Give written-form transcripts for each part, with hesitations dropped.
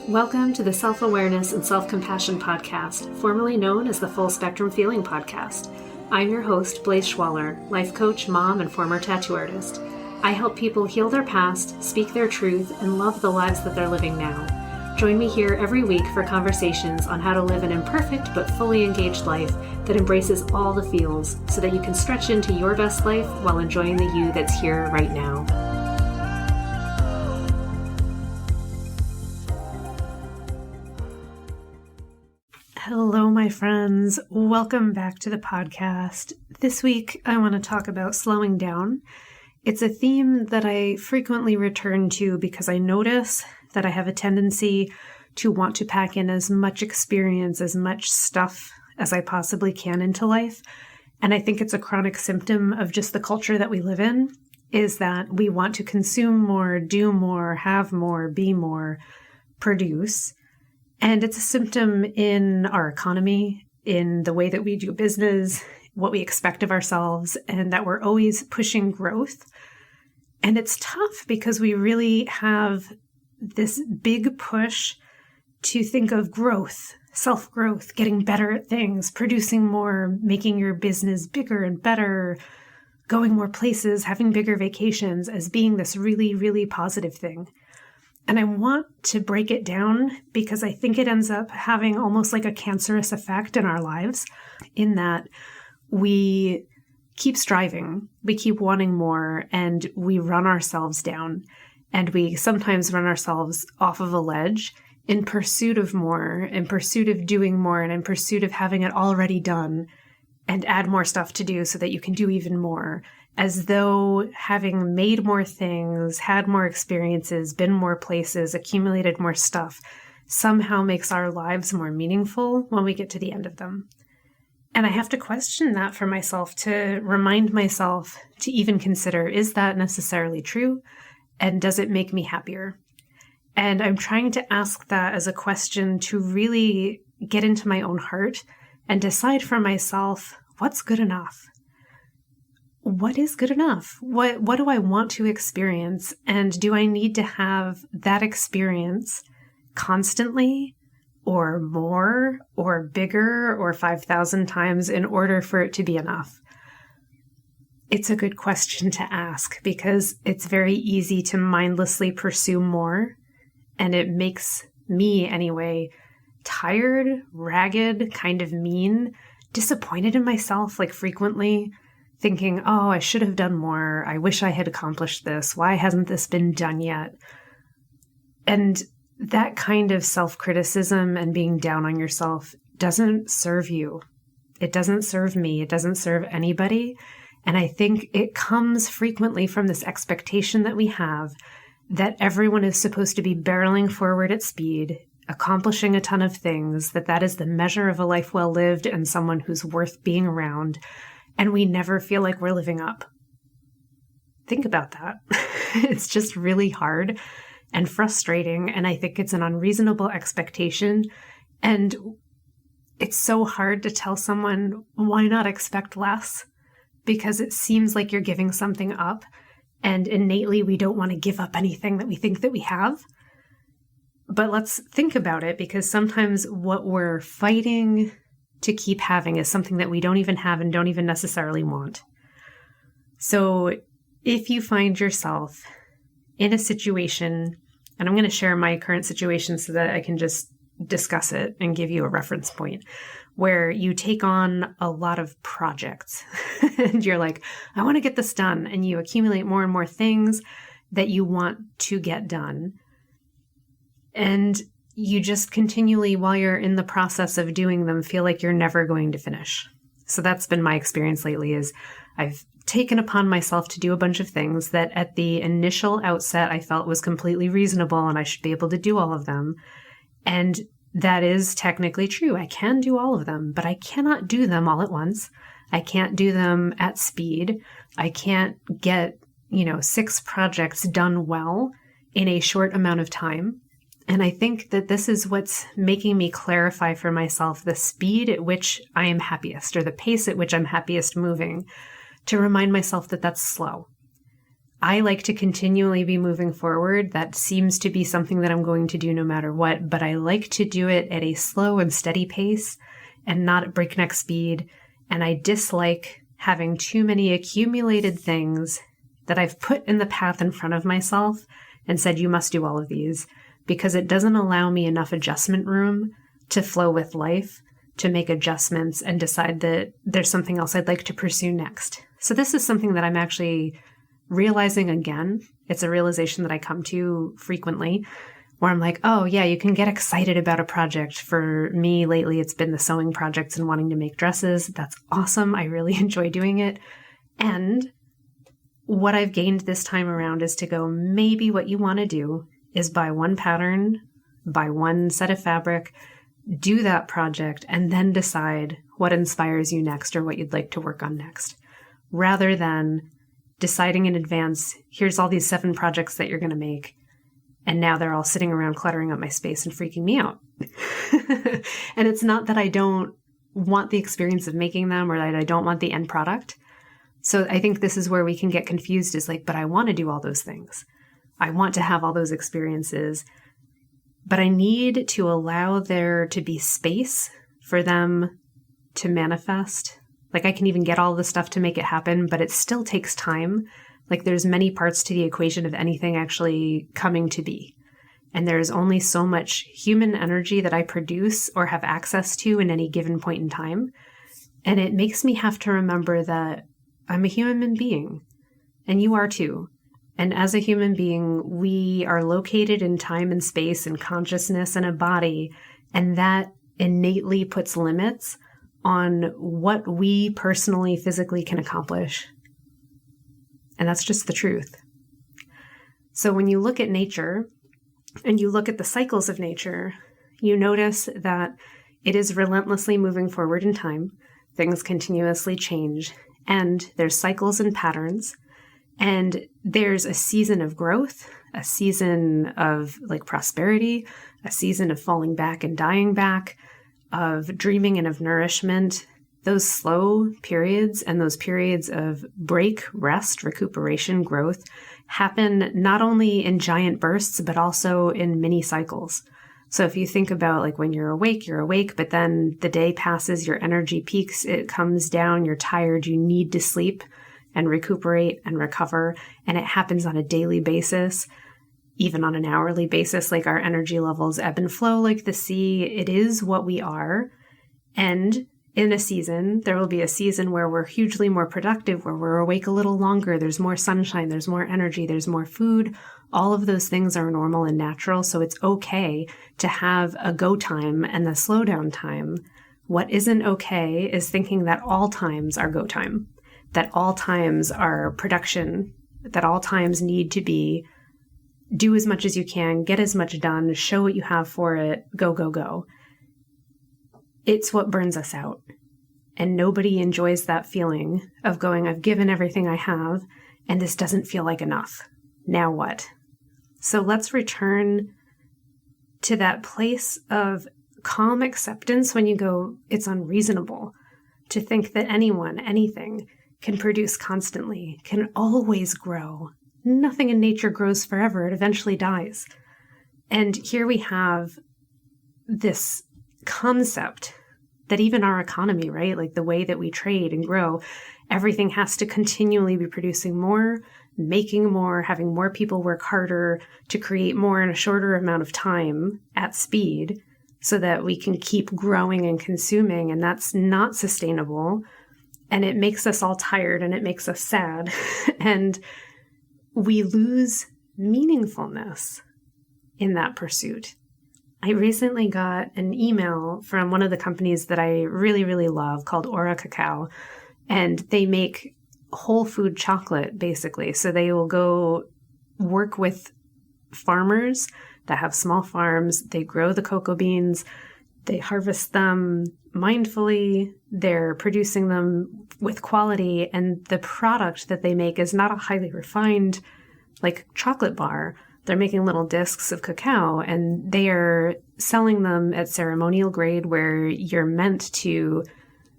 Welcome to the Self-Awareness and Self-Compassion Podcast, formerly known as the Full Spectrum Feeling Podcast. I'm your host, Blaise Schwaller, life coach, mom, and former tattoo artist. I help people heal their past, speak their truth, and love the lives that they're living now. Join me here every week for conversations on how to live an imperfect but fully engaged life that embraces all the feels so that you can stretch into your best life while enjoying the you that's here right now. Hello, my friends. Welcome back to the podcast. This week, I want to talk about slowing down. It's a theme that I frequently return to because I notice that I have a tendency to want to pack in as much experience, as much stuff as I possibly can into life. And I think it's a chronic symptom of just the culture that we live in, is that we want to consume more, do more, have more, be more, produce. And it's a symptom in our economy, in the way that we do business, what we expect of ourselves, and that we're always pushing growth. And it's tough because we really have this big push to think of growth, self-growth, getting better at things, producing more, making your business bigger and better, going more places, having bigger vacations as being this really, really positive thing. And I want to break it down because I think it ends up having almost like a cancerous effect in our lives, in that we keep striving, we keep wanting more, and we run ourselves down. And we sometimes run ourselves off of a ledge in pursuit of more, in pursuit of doing more, and in pursuit of having it already done and add more stuff to do so that you can do even more. As though having made more things, had more experiences, been more places, accumulated more stuff, somehow makes our lives more meaningful when we get to the end of them. And I have to question that for myself, to remind myself to even consider, is that necessarily true? And does it make me happier? And I'm trying to ask that as a question to really get into my own heart and decide for myself, what's good enough? What is good enough? What do I want to experience? And do I need to have that experience constantly or more or bigger or 5,000 times in order for it to be enough? It's a good question to ask because it's very easy to mindlessly pursue more. And it makes me, anyway, tired, ragged, kind of mean, disappointed in myself, like frequently. Thinking, oh, I should have done more. I wish I had accomplished this. Why hasn't this been done yet? And that kind of self-criticism and being down on yourself doesn't serve you. It doesn't serve me. It doesn't serve anybody. And I think it comes frequently from this expectation that we have that everyone is supposed to be barreling forward at speed, accomplishing a ton of things, that is the measure of a life well lived and someone who's worth being around. And we never feel like we're living up. Think about that. It's just really hard and frustrating. And I think it's an unreasonable expectation. And it's so hard to tell someone, why not expect less? Because it seems like you're giving something up. And innately, we don't want to give up anything that we think that we have. But let's think about it, because sometimes what we're fighting to keep having is something that we don't even have and don't even necessarily want. So if you find yourself in a situation, and I'm going to share my current situation so that I can just discuss it and give you a reference point, where you take on a lot of projects and you're like, I want to get this done. And you accumulate more and more things that you want to get done. And you just continually, while you're in the process of doing them, feel like you're never going to finish. So that's been my experience lately, is I've taken upon myself to do a bunch of things that at the initial outset I felt was completely reasonable and I should be able to do all of them. And that is technically true. I can do all of them, but I cannot do them all at once. I can't do them at speed. I can't get, 6 projects done well in a short amount of time. And I think that this is what's making me clarify for myself the speed at which I am happiest, or the pace at which I'm happiest moving, to remind myself that that's slow. I like to continually be moving forward. That seems to be something that I'm going to do no matter what, but I like to do it at a slow and steady pace and not at breakneck speed. And I dislike having too many accumulated things that I've put in the path in front of myself and said, you must do all of these, because it doesn't allow me enough adjustment room to flow with life, to make adjustments and decide that there's something else I'd like to pursue next. So this is something that I'm actually realizing again. It's a realization that I come to frequently where I'm like, oh yeah, you can get excited about a project. For me lately, it's been the sewing projects and wanting to make dresses. That's awesome. I really enjoy doing it. And what I've gained this time around is to go, maybe what you want to do is buy one pattern, buy one set of fabric, do that project, and then decide what inspires you next or what you'd like to work on next, rather than deciding in advance, here's all these 7 projects that you're going to make, and now they're all sitting around cluttering up my space and freaking me out. And it's not that I don't want the experience of making them or that I don't want the end product. So I think this is where we can get confused, is like, but I want to do all those things. I want to have all those experiences, but I need to allow there to be space for them to manifest. Like, I can even get all the stuff to make it happen, but it still takes time. Like, there's many parts to the equation of anything actually coming to be. And there's only so much human energy that I produce or have access to in any given point in time. And it makes me have to remember that I'm a human being, and you are too. And as a human being, we are located in time and space and consciousness and a body, and that innately puts limits on what we personally, physically can accomplish. And that's just the truth. So when you look at nature and you look at the cycles of nature, you notice that it is relentlessly moving forward in time. Things continuously change, and there's cycles and patterns. And there's a season of growth, a season of like prosperity, a season of falling back and dying back, of dreaming and of nourishment. Those slow periods and those periods of break, rest, recuperation, growth happen not only in giant bursts, but also in mini cycles. So if you think about like when you're awake, but then the day passes, your energy peaks, it comes down, you're tired, you need to sleep and recuperate and recover. And it happens on a daily basis, even on an hourly basis. Like, our energy levels ebb and flow like the sea. It is what we are. And in a season, there will be a season where we're hugely more productive, where we're awake a little longer. There's more sunshine, there's more energy, there's more food. All of those things are normal and natural. So it's okay to have a go time and the slow down time. What isn't okay is thinking that all times are go time, that all times are production, that all times need to be do as much as you can, get as much done, show what you have for it, go, go, go. It's what burns us out. And nobody enjoys that feeling of going, I've given everything I have, and this doesn't feel like enough. Now what? So let's return to that place of calm acceptance when you go, it's unreasonable to think that anyone, anything can produce constantly, can always grow. Nothing in nature grows forever. It eventually dies. And here we have this concept that even our economy, right? Like the way that we trade and grow, everything has to continually be producing more, making more, having more people work harder to create more in a shorter amount of time at speed so that we can keep growing and consuming. And that's not sustainable. And it makes us all tired and it makes us sad. And we lose meaningfulness in that pursuit. I recently got an email from one of the companies that I really, really love called Aura Cacao, and they make whole food chocolate, basically. So they will go work with farmers that have small farms. They grow the cocoa beans. They harvest them mindfully. They're producing them with quality. And the product that they make is not a highly refined, like chocolate bar. They're making little discs of cacao, and they are selling them at ceremonial grade, where you're meant to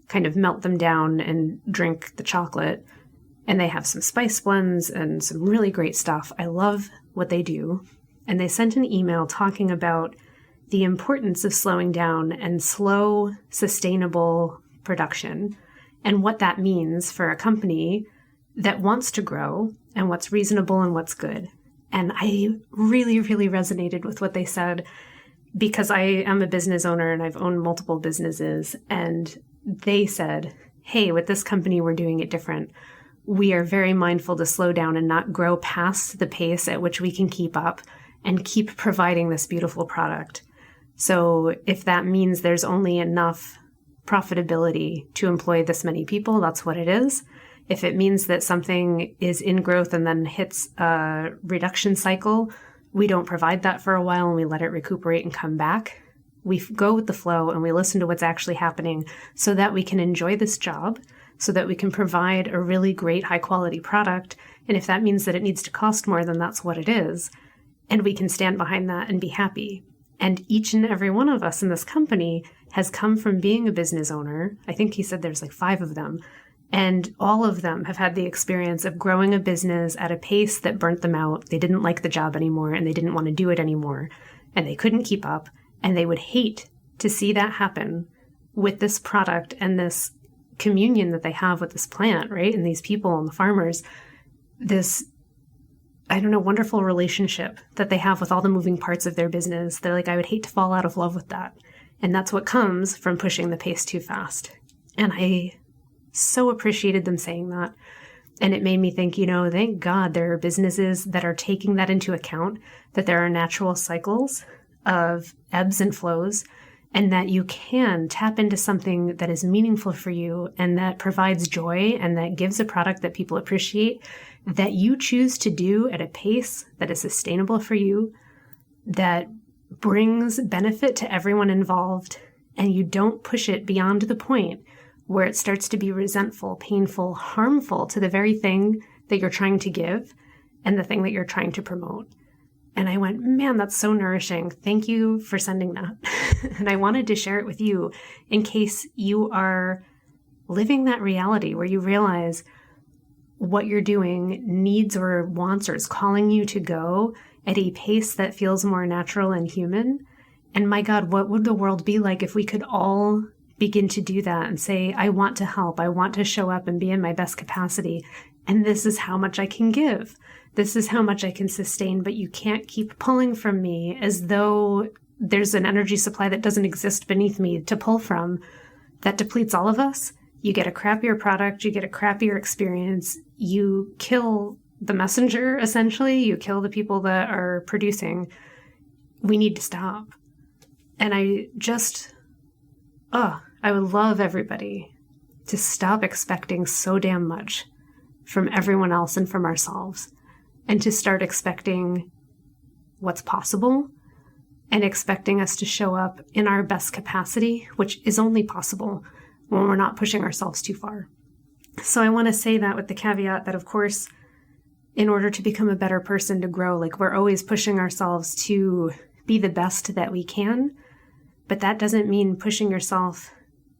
kind of melt them down and drink the chocolate. and they have some spice blends and some really great stuff. I love what they do. And they sent an email talking about the importance of slowing down and slow, sustainable production and what that means for a company that wants to grow and what's reasonable and what's good. And I really, really resonated with what they said because I am a business owner and I've owned multiple businesses. And they said, hey, with this company, we're doing it different. We are very mindful to slow down and not grow past the pace at which we can keep up and keep providing this beautiful product. So if that means there's only enough profitability to employ this many people, that's what it is. If it means that something is in growth and then hits a reduction cycle, we don't provide that for a while and we let it recuperate and come back. We go with the flow and we listen to what's actually happening so that we can enjoy this job, so that we can provide a really great high quality product. And if that means that it needs to cost more, then that's what it is. And we can stand behind that and be happy. And each and every one of us in this company has come from being a business owner. I think he said there's like 5 of them. And all of them have had the experience of growing a business at a pace that burnt them out. They didn't like the job anymore and they didn't want to do it anymore. And they couldn't keep up. And they would hate to see that happen with this product and this communion that they have with this plant, right? And these people and the farmers, this, I don't know, wonderful relationship that they have with all the moving parts of their business. They're like, I would hate to fall out of love with that. And that's what comes from pushing the pace too fast. And I so appreciated them saying that. And it made me think, thank God there are businesses that are taking that into account, that there are natural cycles of ebbs and flows, and that you can tap into something that is meaningful for you and that provides joy and that gives a product that people appreciate, that you choose to do at a pace that is sustainable for you, that brings benefit to everyone involved, and you don't push it beyond the point where it starts to be resentful, painful, harmful to the very thing that you're trying to give and the thing that you're trying to promote. And I went, man, that's so nourishing. Thank you for sending that. And I wanted to share it with you in case you are living that reality where you realize what you're doing needs or wants or is calling you to go at a pace that feels more natural and human. And my God, what would the world be like if we could all begin to do that and say, I want to help. I want to show up and be in my best capacity. And this is how much I can give. This is how much I can sustain, but you can't keep pulling from me as though there's an energy supply that doesn't exist beneath me to pull from that depletes all of us. You get a crappier product, you get a crappier experience, you kill the messenger, essentially, you kill the people that are producing. We need to stop. And I would love everybody to stop expecting so damn much from everyone else and from ourselves, and to start expecting what's possible and expecting us to show up in our best capacity, which is only possible when we're not pushing ourselves too far. So I want to say that with the caveat that, of course, in order to become a better person, to grow, like we're always pushing ourselves to be the best that we can, but that doesn't mean pushing yourself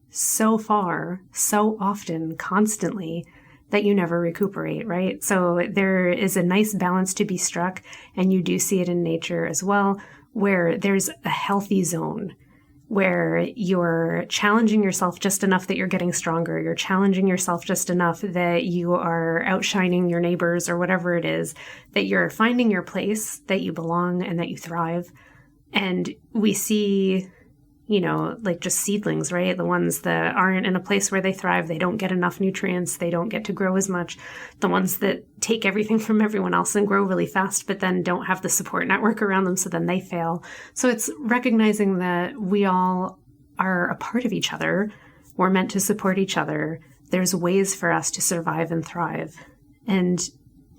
so far, so often, constantly, that you never recuperate, right? So there is a nice balance to be struck, and you do see it in nature as well, where there's a healthy zone where you're challenging yourself just enough that you're getting stronger. You're challenging yourself just enough that you are outshining your neighbors or whatever it is, that you're finding your place, that you belong and that you thrive. And we see, like just seedlings, right? The ones that aren't in a place where they thrive, they don't get enough nutrients, they don't get to grow as much. The ones that take everything from everyone else and grow really fast, but then don't have the support network around them, so then they fail. So it's recognizing that we all are a part of each other. We're meant to support each other. There's ways for us to survive and thrive. And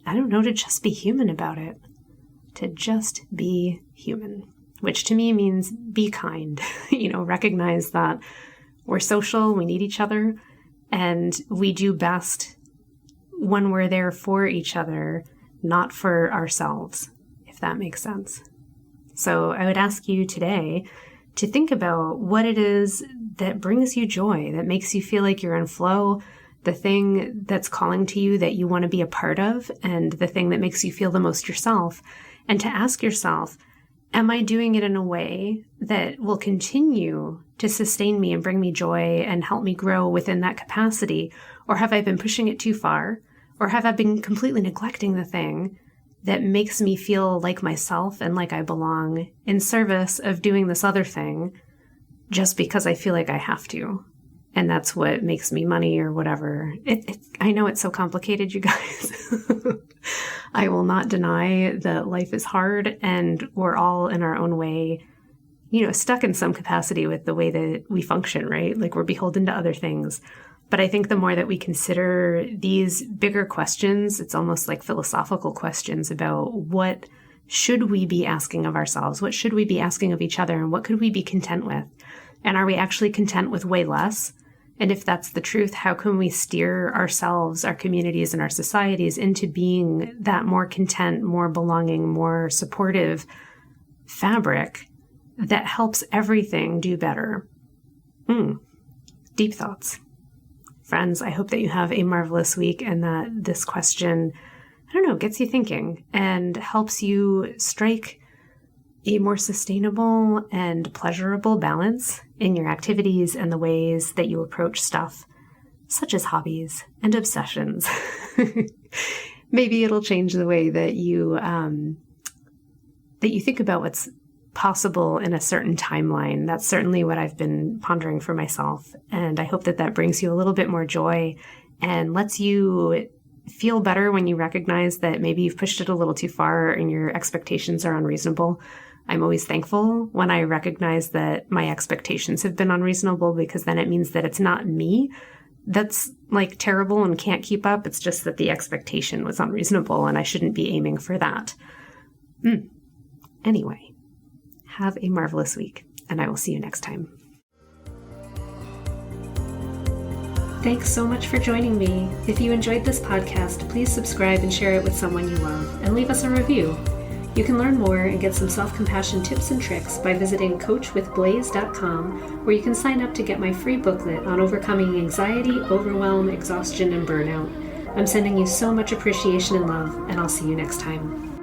I don't know, to just be human about it. To just be human. Which to me means be kind, recognize that we're social, we need each other, and we do best when we're there for each other, not for ourselves, if that makes sense. So I would ask you today to think about what it is that brings you joy, that makes you feel like you're in flow, the thing that's calling to you that you want to be a part of, and the thing that makes you feel the most yourself. And to ask yourself, am I doing it in a way that will continue to sustain me and bring me joy and help me grow within that capacity? Or have I been pushing it too far? Or have I been completely neglecting the thing that makes me feel like myself and like I belong in service of doing this other thing just because I feel like I have to? And that's what makes me money or whatever. I know it's so complicated, you guys. I will not deny that life is hard and we're all in our own way, stuck in some capacity with the way that we function, right? Like we're beholden to other things. But I think the more that we consider these bigger questions, it's almost like philosophical questions about what should we be asking of ourselves? What should we be asking of each other? And what could we be content with? And are we actually content with way less? And if that's the truth, how can we steer ourselves, our communities, and our societies into being that more content, more belonging, more supportive fabric that helps everything do better? Deep thoughts. Friends, I hope that you have a marvelous week and that this question, gets you thinking and helps you strike a more sustainable and pleasurable balance in your activities and the ways that you approach stuff, such as hobbies and obsessions. Maybe it'll change the way that you think about what's possible in a certain timeline. That's certainly what I've been pondering for myself. And I hope that that brings you a little bit more joy and lets you feel better when you recognize that maybe you've pushed it a little too far and your expectations are unreasonable. I'm always thankful when I recognize that my expectations have been unreasonable, because then it means that it's not me that's like terrible and can't keep up. It's just that the expectation was unreasonable and I shouldn't be aiming for that. Anyway, have a marvelous week and I will see you next time. Thanks so much for joining me. If you enjoyed this podcast, please subscribe and share it with someone you love and leave us a review. You can learn more and get some self-compassion tips and tricks by visiting coachwithblaze.com, where you can sign up to get my free booklet on overcoming anxiety, overwhelm, exhaustion, and burnout. I'm sending you so much appreciation and love, and I'll see you next time.